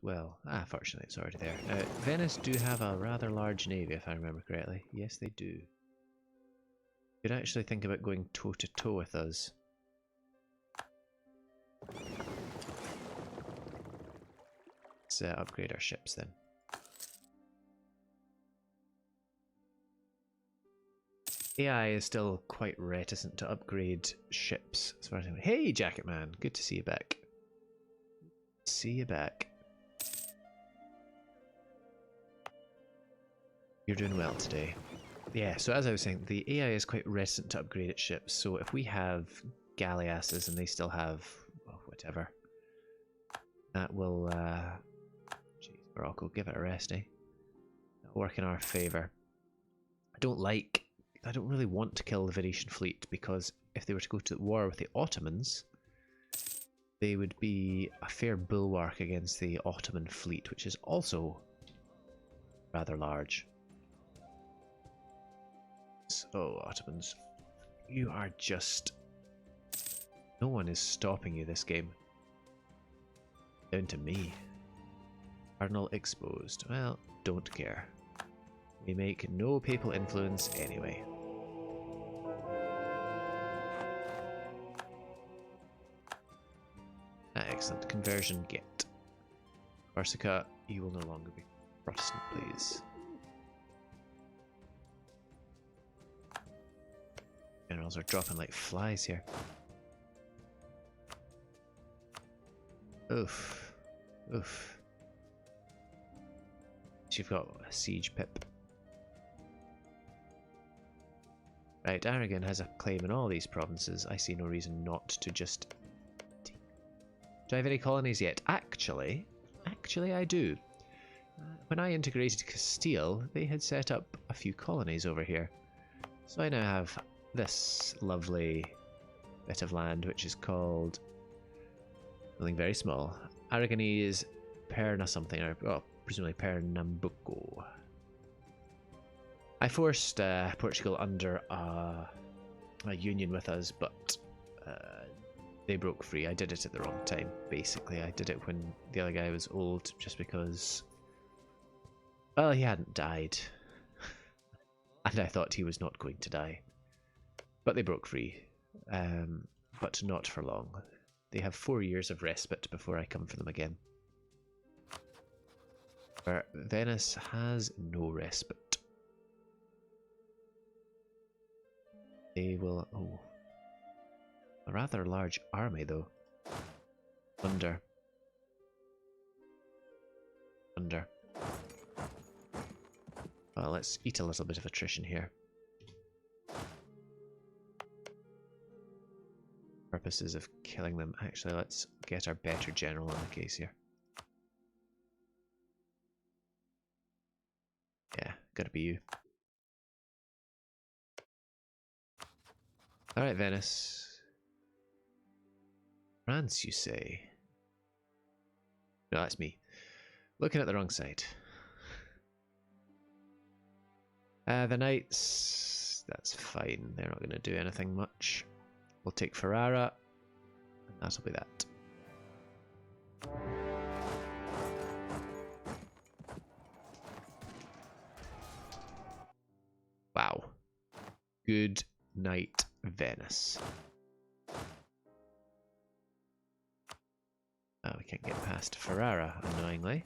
well. Ah, fortunately it's already there. Now, Venice do have a rather large navy, if I remember correctly. Yes, they do. Could actually think about going toe-to-toe with us. Let's upgrade our ships then. AI is still quite reticent to upgrade ships. As far as hey, Jacket Man, good to see you back. See you back. You're doing well today. Yeah, so as I was saying, the AI is quite reticent to upgrade its ships. So if we have galleasses and they still have, well, whatever, that will, jeez, Morocco, give it a rest, eh? That'll work in our favour. I don't really want to kill the Venetian fleet, because if they were to go to war with the Ottomans, they would be a fair bulwark against the Ottoman fleet, which is also rather large. So, Ottomans, you are just... no one is stopping you this game. Down to me. Cardinal exposed. Well, don't care. We make no papal influence anyway. Excellent. Conversion get. Corsica, you will no longer be Protestant, please. Generals are dropping like flies here. Oof. Oof. You've got a siege pip. Right, Aragon has a claim in all these provinces. I see no reason not to just... Do I have any colonies yet? Actually I do. When I integrated Castile, they had set up a few colonies over here. So I now have this lovely bit of land, which is called something very small. Aragonese Perna something, or well, presumably Pernambuco. I forced Portugal under a union with us, but they broke free. I did it at the wrong time, basically. I did it when the other guy was old, just because, well, he hadn't died. And I thought he was not going to die. But they broke free. But not for long. They have 4 years of respite before I come for them again. Where Venice has no respite. They will... oh. A rather large army, though. Under. Well, let's eat a little bit of attrition here. Purposes of killing them. Actually, let's get our better general on the case here. Yeah, gotta be you. Alright, Venice. France, you say? No, that's me. Looking at the wrong side. The Knights, that's fine. They're not going to do anything much. We'll take Ferrara, and that'll be that. Wow. Good night, Venice. Oh, we can't get past Ferrara, annoyingly.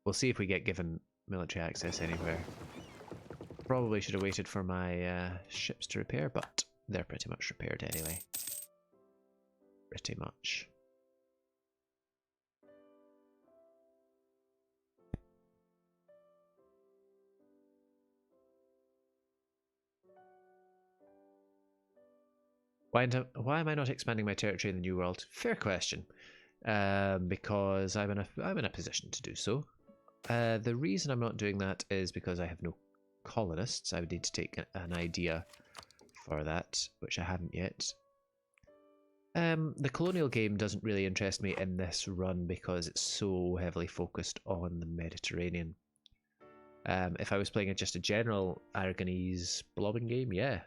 We'll see if we get given military access anywhere. Probably should have waited for my ships to repair, but they're pretty much repaired anyway. Pretty much. Why am I not expanding my territory in the New World? Fair question. Because I'm in a position to do so. The reason I'm not doing that is because I have no colonists. I would need to take an idea for that, which I haven't yet. The colonial game doesn't really interest me in this run because it's so heavily focused on the Mediterranean. If I was playing just a general Aragonese blobbing game, yeah,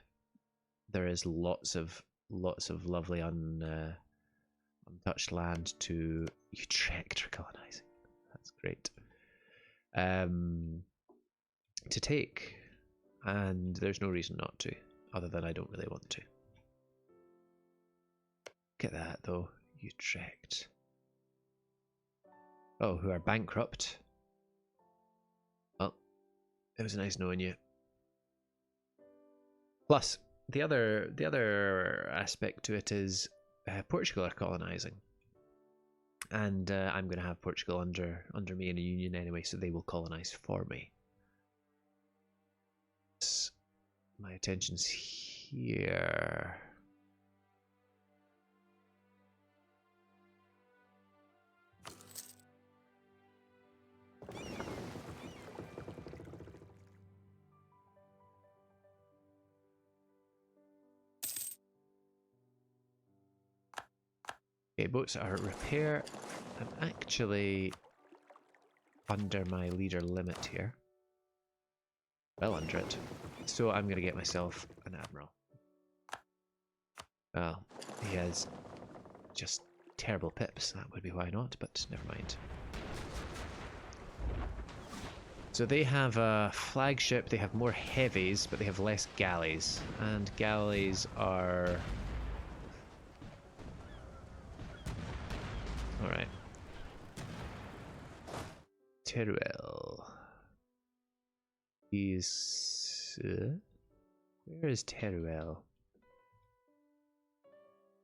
there is lots of lovely Dutch land to Utrecht for colonising. That's great. To take, and there's no reason not to, other than I don't really want to. Look at that though, Utrecht. Oh, who are bankrupt. Well, it was nice knowing you. Plus, the other aspect to it is Portugal are colonising, and I'm going to have Portugal under me in a union anyway, so they will colonise for me. My attention's here. Okay, boats are at repair. I'm actually under my leader limit here. Well under it. So I'm going to get myself an admiral. Well, he has just terrible pips. That would be why not, but never mind. So they have a flagship, they have more heavies, but they have less galleys. And galleys are... Alright. Teruel. He's... where is Teruel?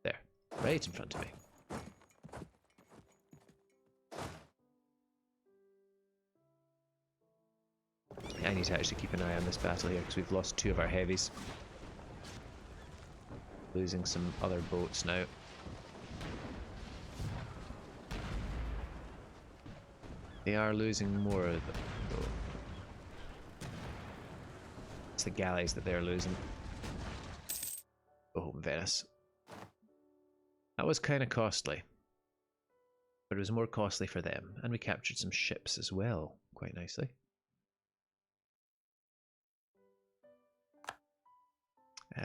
There. Right in front of me. I need to actually keep an eye on this battle here because we've lost 2 of our heavies. Losing some other boats now. They are losing more of them, though. It's the galleys that they're losing. Go home, Venice. That was kind of costly. But it was more costly for them. And we captured some ships as well, quite nicely.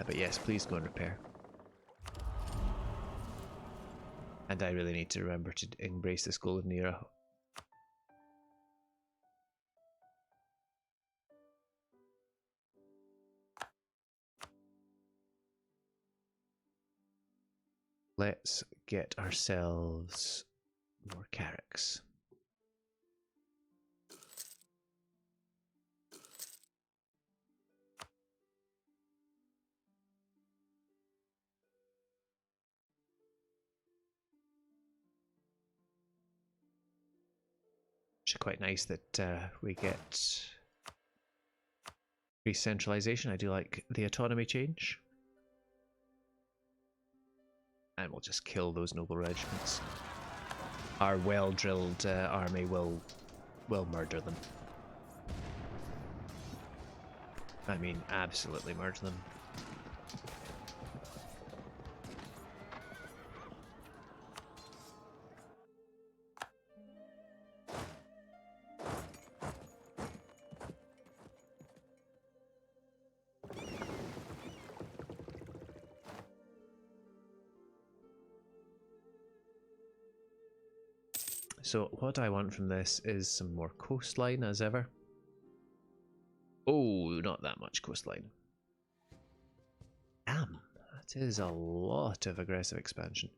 But yes, please go and repair. And I really need to remember to embrace this golden era. Let's get ourselves more carracks. It's quite nice that we get re-centralization. I do like the autonomy change. And we'll just kill those noble regiments. Our well-drilled army will murder them. I mean, absolutely murder them. So what I want from this is some more coastline as ever. Oh, not that much coastline. Damn, that is a lot of aggressive expansion.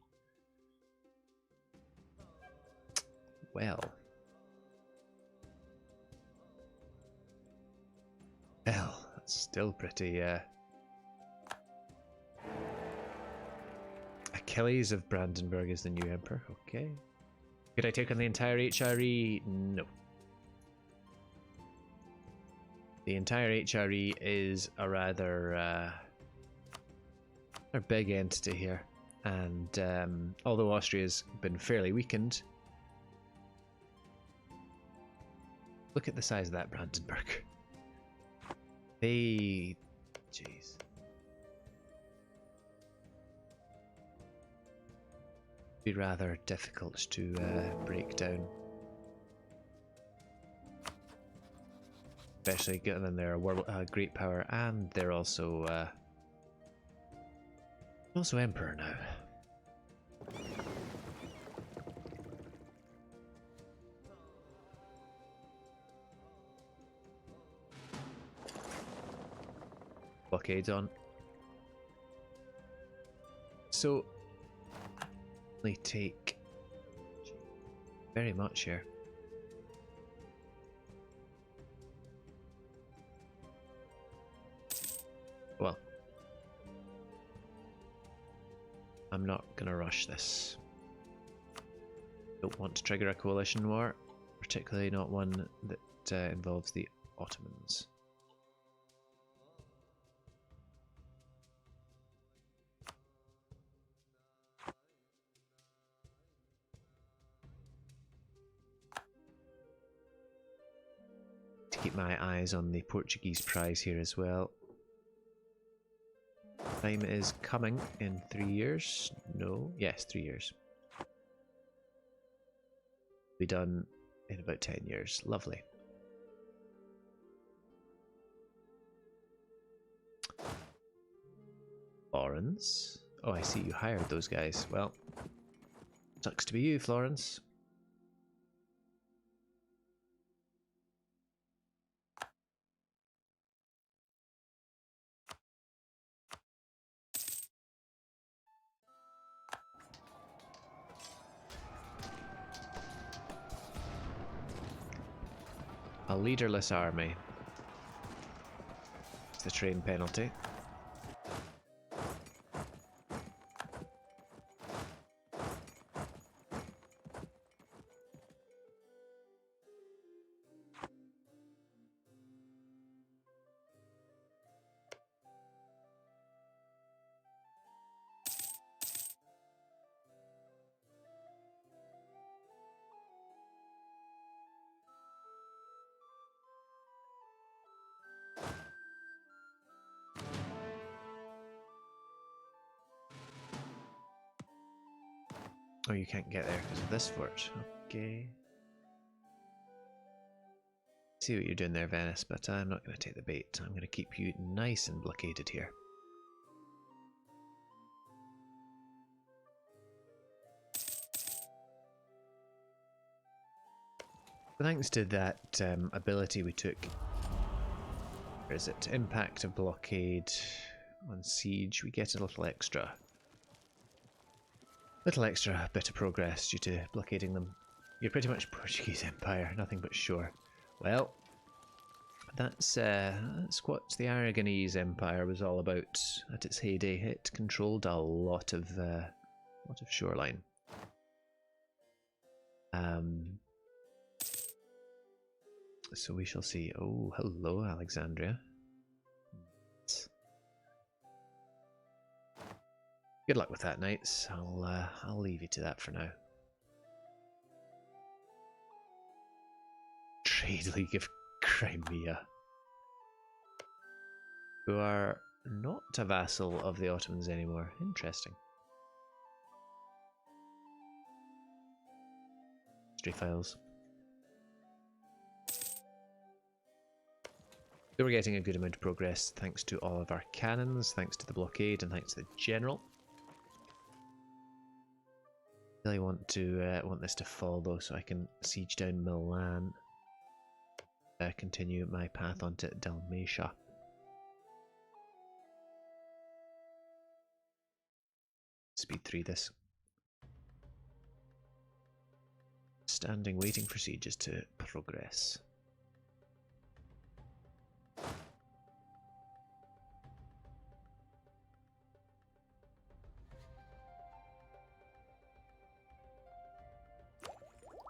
Well. Well, that's still pretty, Achilles of Brandenburg is the new emperor, okay. Could I take on the entire HRE? No. The entire HRE is a rather big entity here, and although Austria's been fairly weakened, look at the size of that Brandenburg. They... jeez. Be rather difficult to break down. Especially given they're a great power and they're also emperor now. blockades on. So, they take very much here. Well, I'm not going to rush this. Don't want to trigger a coalition war, particularly not one that involves the Ottomans. To keep my eyes on the Portuguese prize here as well. Time is coming in 3 years. No, yes, 3 years. Be done in about 10 years. Lovely. Florence. Oh, I see you hired those guys. Well, sucks to be you, Florence. A leaderless army. It's the train penalty. Oh, you can't get there because of this fort. Okay. See what you're doing there, Venice, but I'm not going to take the bait. I'm going to keep you nice and blockaded here. Thanks to that ability we took, where is it? Impact of blockade on siege, we get a little extra bit of progress due to blockading them. You're pretty much Portuguese Empire, nothing but shore. Well, that's what the Aragonese Empire was all about at its heyday. It controlled a lot of shoreline. So we shall see. Oh, hello, Alexandria. Good luck with that, knights. I'll leave you to that for now. Trade League of Crimea, who are not a vassal of the Ottomans anymore. Interesting. History files. So we're getting a good amount of progress thanks to all of our cannons, thanks to the blockade, and thanks to the general. Really want this to fall though, so I can siege down Milan. Continue my path onto Dalmatia. Speed 3 this. Standing waiting for sieges to progress.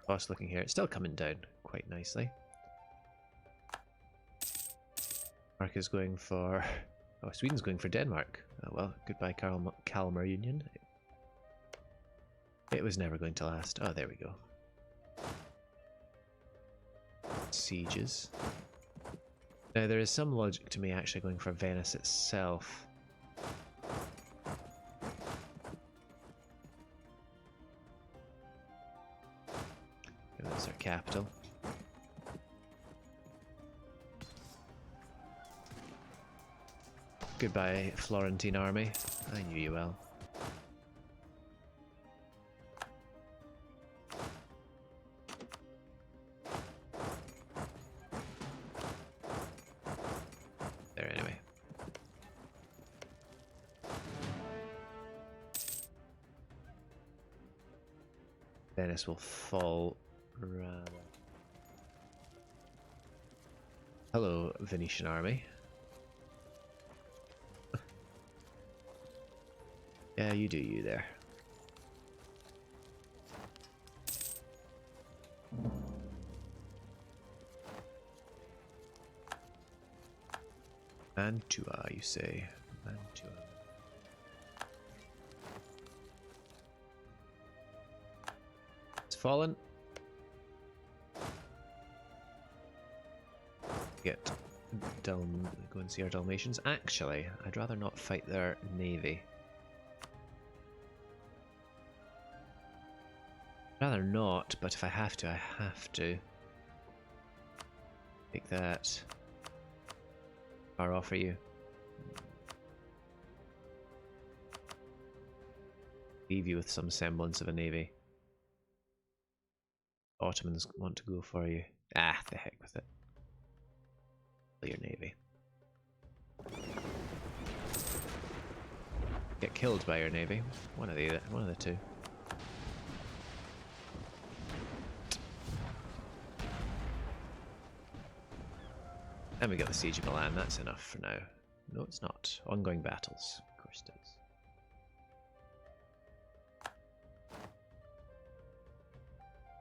Boss looking here, it's still coming down quite nicely. Mark is going for... Oh, Sweden's going for Denmark. Oh well, goodbye Kalmar Union. It was never going to last. Oh, there we go. Sieges. Now there is some logic to me actually going for Venice itself. That's our capital. Goodbye, Florentine army. I knew you well. There, anyway. Venice will fall rather. Hello, Venetian army. Yeah, you do you there. Mantua, you say? Mantua. It's fallen. Get go and see our Dalmatians. Actually, I'd rather not fight their navy. Rather not, but if I have to, I have to. Take that. I'll offer you. Leave you with some semblance of a navy. Ottomans want to go for you. Ah, the heck with it. Kill your navy. Get killed by your navy. One of the two. And we got the siege of Milan. That's enough for now. No, it's not. Ongoing battles. Of course it is.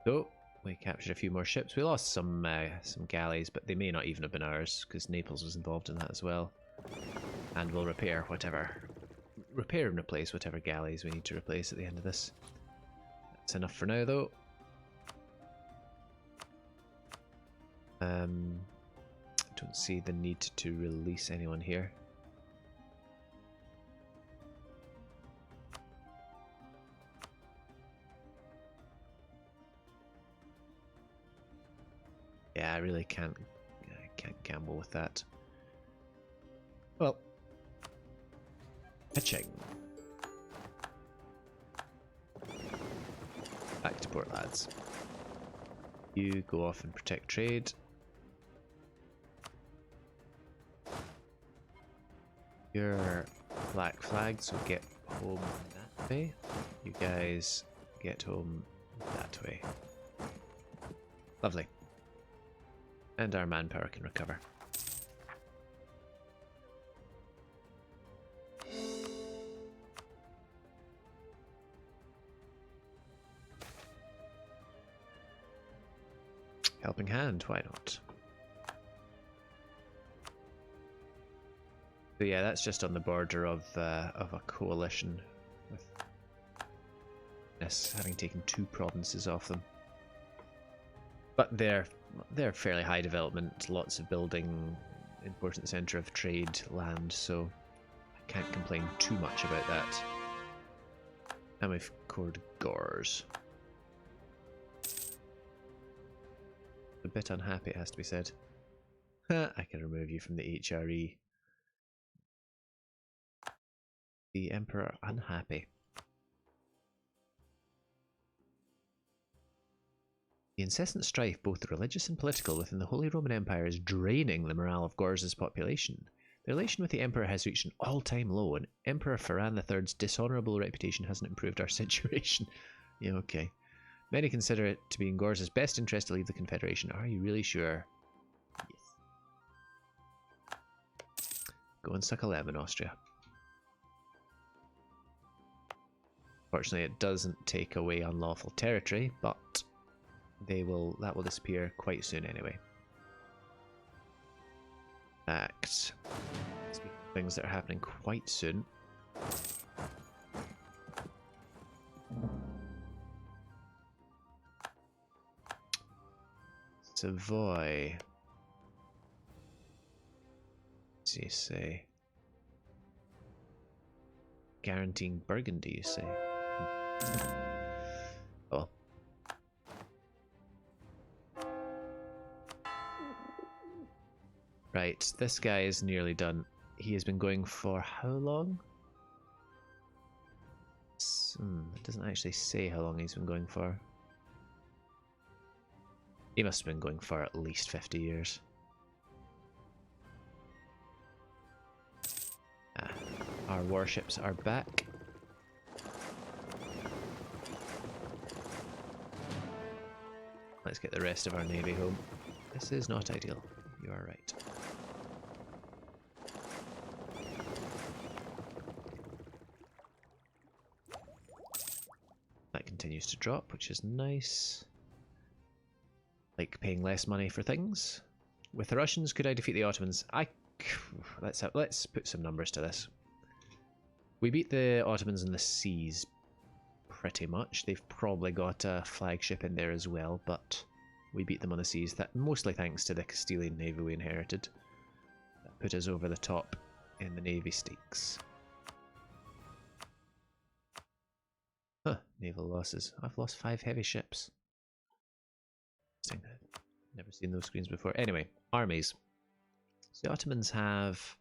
So we captured a few more ships. We lost some galleys, but they may not even have been ours because Naples was involved in that as well. And we'll repair and replace whatever galleys we need to replace at the end of this. That's enough for now, though. Don't see the need to release anyone here. Yeah, I really can't gamble with that. Well, pitching. Back to port, lads. You go off and protect trade. Your black flags will get home that way. You guys get home that way. Lovely. And our manpower can recover. Helping hand, why not? So yeah, that's just on the border of a coalition, with us having taken 2 provinces off them. But they're fairly high development, lots of building, important centre of trade, land, so I can't complain too much about that. And we've cored Gors. A bit unhappy, it has to be said. I can remove you from the HRE. The Emperor unhappy. The incessant strife, both religious and political, within the Holy Roman Empire is draining the morale of Gors' population. The relation with the Emperor has reached an all-time low, and Emperor Ferran III's dishonourable reputation hasn't improved our situation. Yeah, okay. Many consider it to be in Gors' best interest to leave the Confederation. Are you really sure? Yes. Go and suck a lemon, Austria. Fortunately, it doesn't take away unlawful territory, but that will disappear quite soon anyway. Fact. Speaking of things that are happening quite soon. Savoy. What do you say? Guaranteeing Burgundy, you say? Oh. Right, this guy is nearly done. He has been going for how long? It doesn't actually say how long he's been going for. He must have been going for at least 50 years. Our warships are back. Let's get the rest of our navy home. This is not ideal. You are right. That continues to drop, which is nice. Like paying less money for things. With the Russians, could I defeat the Ottomans? Let's put some numbers to this. We beat the Ottomans in the seas pretty much. They've probably got a flagship in there as well, but we beat them on the seas. That mostly thanks to the Castilian navy we inherited. That put us over the top in the navy stakes. Huh, naval losses. I've lost 5 heavy ships. Interesting. Never seen those screens before. Anyway, armies. So the Ottomans have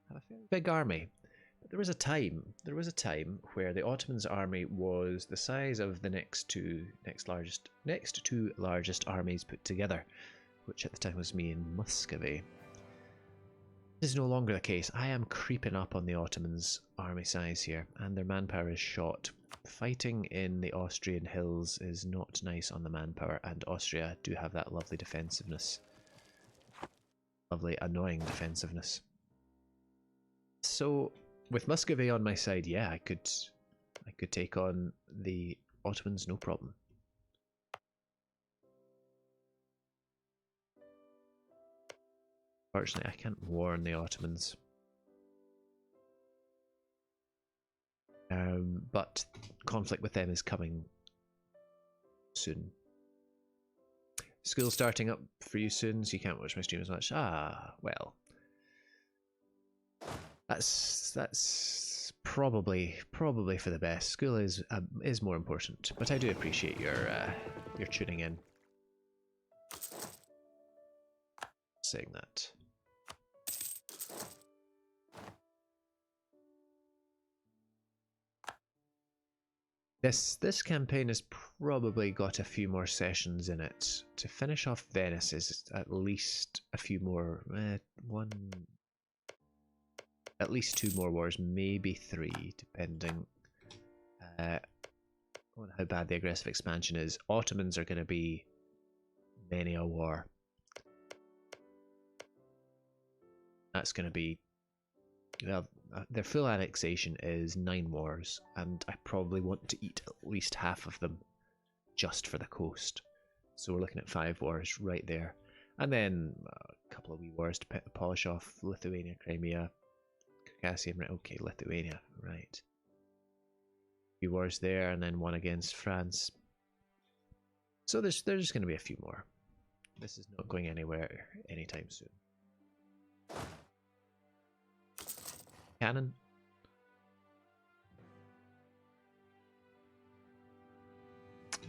a fairly big army. But there was a time where the Ottomans' army was the size of the next two largest armies put together, which at the time was me in Muscovy. This is no longer the case. I am creeping up on the Ottomans' army size here, and their manpower is shot. Fighting in the Austrian hills is not nice on the manpower, and Austria do have that lovely defensiveness. Lovely, annoying defensiveness. So, with Muscovy on my side, yeah, I could take on the Ottomans, no problem. Fortunately, I can't warn the Ottomans. But conflict with them is coming soon. School starting up for you soon, so you can't watch my stream as much. Ah, well. That's probably for the best. School is more important, but I do appreciate your tuning in. Saying that. This campaign has probably got a few more sessions in it. To finish off Venice is at least a few more, at least 2 more wars, maybe 3, depending on how bad the aggressive expansion is. Ottomans are going to be many a war. That's going to be, well, their full annexation is 9 wars, and I probably want to eat at least half of them just for the coast. So we're looking at 5 wars right there. And then a couple of wee wars to polish off Lithuania, Crimea, Circassian. Okay, Lithuania, right. Few wars there, and then one against France. So there's going to be a few more. This is not going anywhere anytime soon. Cannon.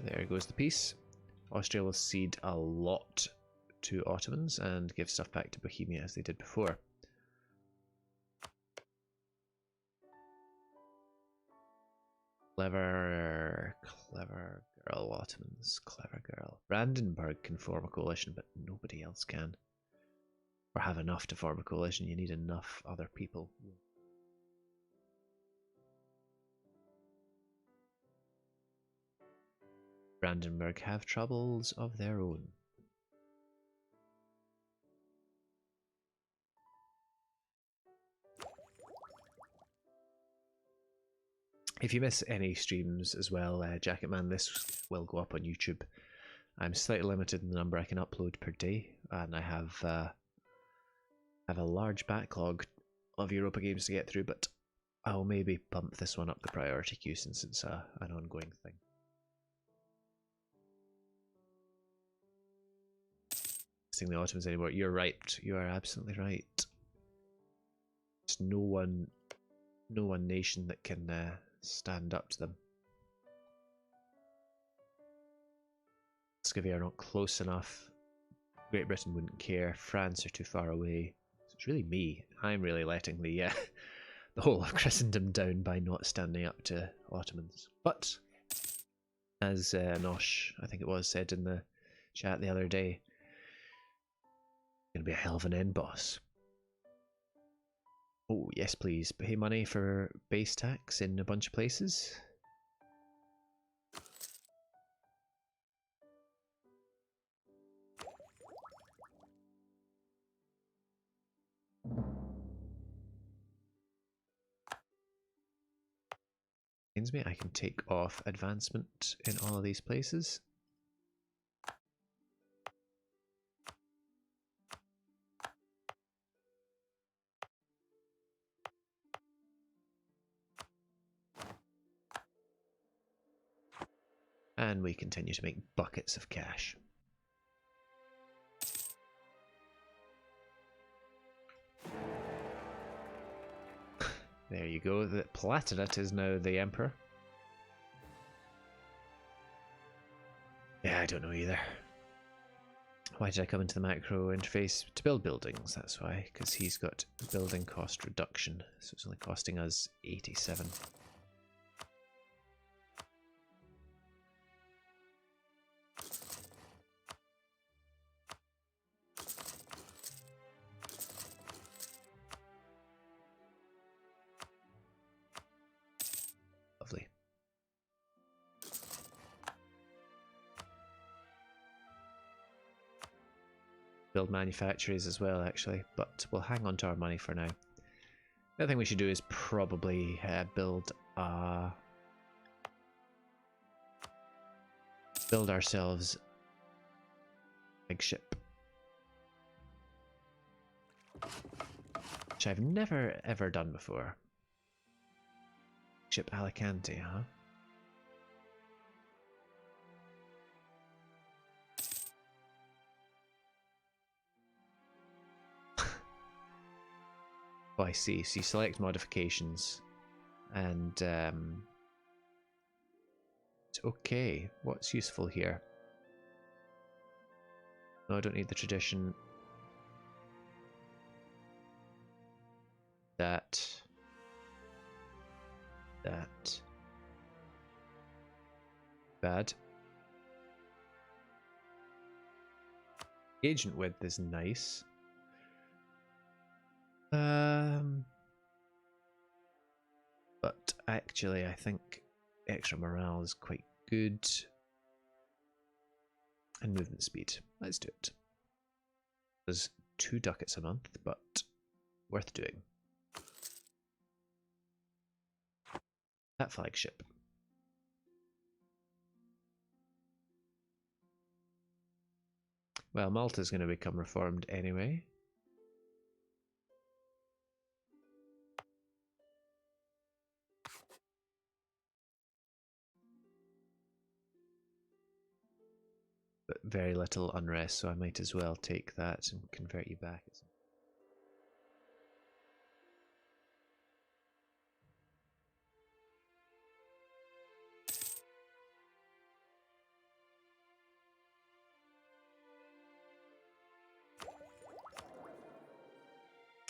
There goes the peace. Austria will cede a lot to Ottomans and give stuff back to Bohemia as they did before. Clever girl, Ottomans. Clever girl. Brandenburg can form a coalition, but nobody else can. Or have enough to form a coalition. You need enough other people. Brandenburg have troubles of their own. If you miss any streams as well, Jacketman, this will go up on YouTube. I'm slightly limited in the number I can upload per day, and I have a large backlog of Europa games to get through, but I'll maybe bump this one up the priority queue since it's an ongoing thing. The Ottomans anymore. You're right. You are absolutely right. There's no one nation that can stand up to them. Muscovy are not close enough. Great Britain wouldn't care. France are too far away. So it's really me. I'm really letting the the whole of Christendom down by not standing up to Ottomans. But as Nosh, I think it was, said in the chat the other day, gonna be a hell of an end boss. Oh, yes, please. Pay money for base tax in a bunch of places. Reminds me, I can take off advancement in all of these places. And we continue to make buckets of cash. There you go. The Palatinate is now the Emperor. Yeah, I don't know either. Why did I come into the macro interface? To build buildings, that's why. Because he's got building cost reduction. So it's only costing us 87. Lovely. Build manufactories as well, actually, but we'll hang on to our money for now. The other thing we should do is probably build ourselves a big ship, which I've never ever done before. Ship Alicante, huh? Oh, I see. So you select modifications, and it's okay. What's useful here? No, I don't need the tradition. That. Bad. Agent width is nice. But actually, I think extra morale is quite good. And movement speed. Let's do it. There's 2 ducats a month, but worth doing. That flagship. Well, Malta's going to become reformed anyway. But very little unrest, so I might as well take that and convert you back.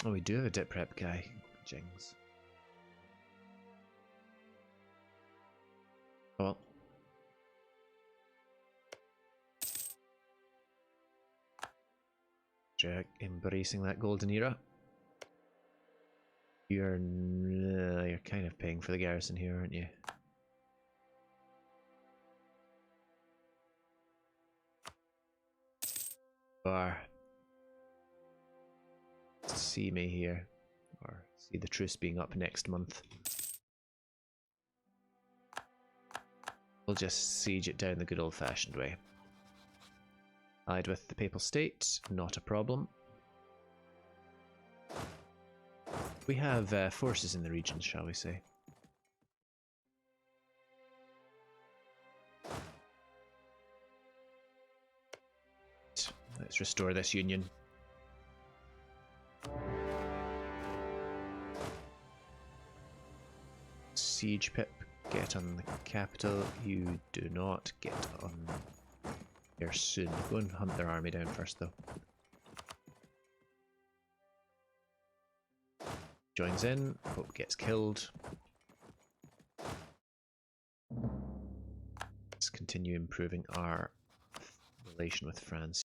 Oh, we do have a dip prep guy. Jings. Oh well. Jack, embracing that golden era. You're kind of paying for the garrison here, aren't you? Or see me here, or see the truce being up next month. We'll just siege it down the good old-fashioned way. Allied with the Papal State, not a problem. We have forces in the region, shall we say. Let's restore this union. Siege Pip, get on the capital. You do not get on here soon. Go and hunt their army down first, though. Joins in, Pope gets killed. Let's continue improving our relation with France.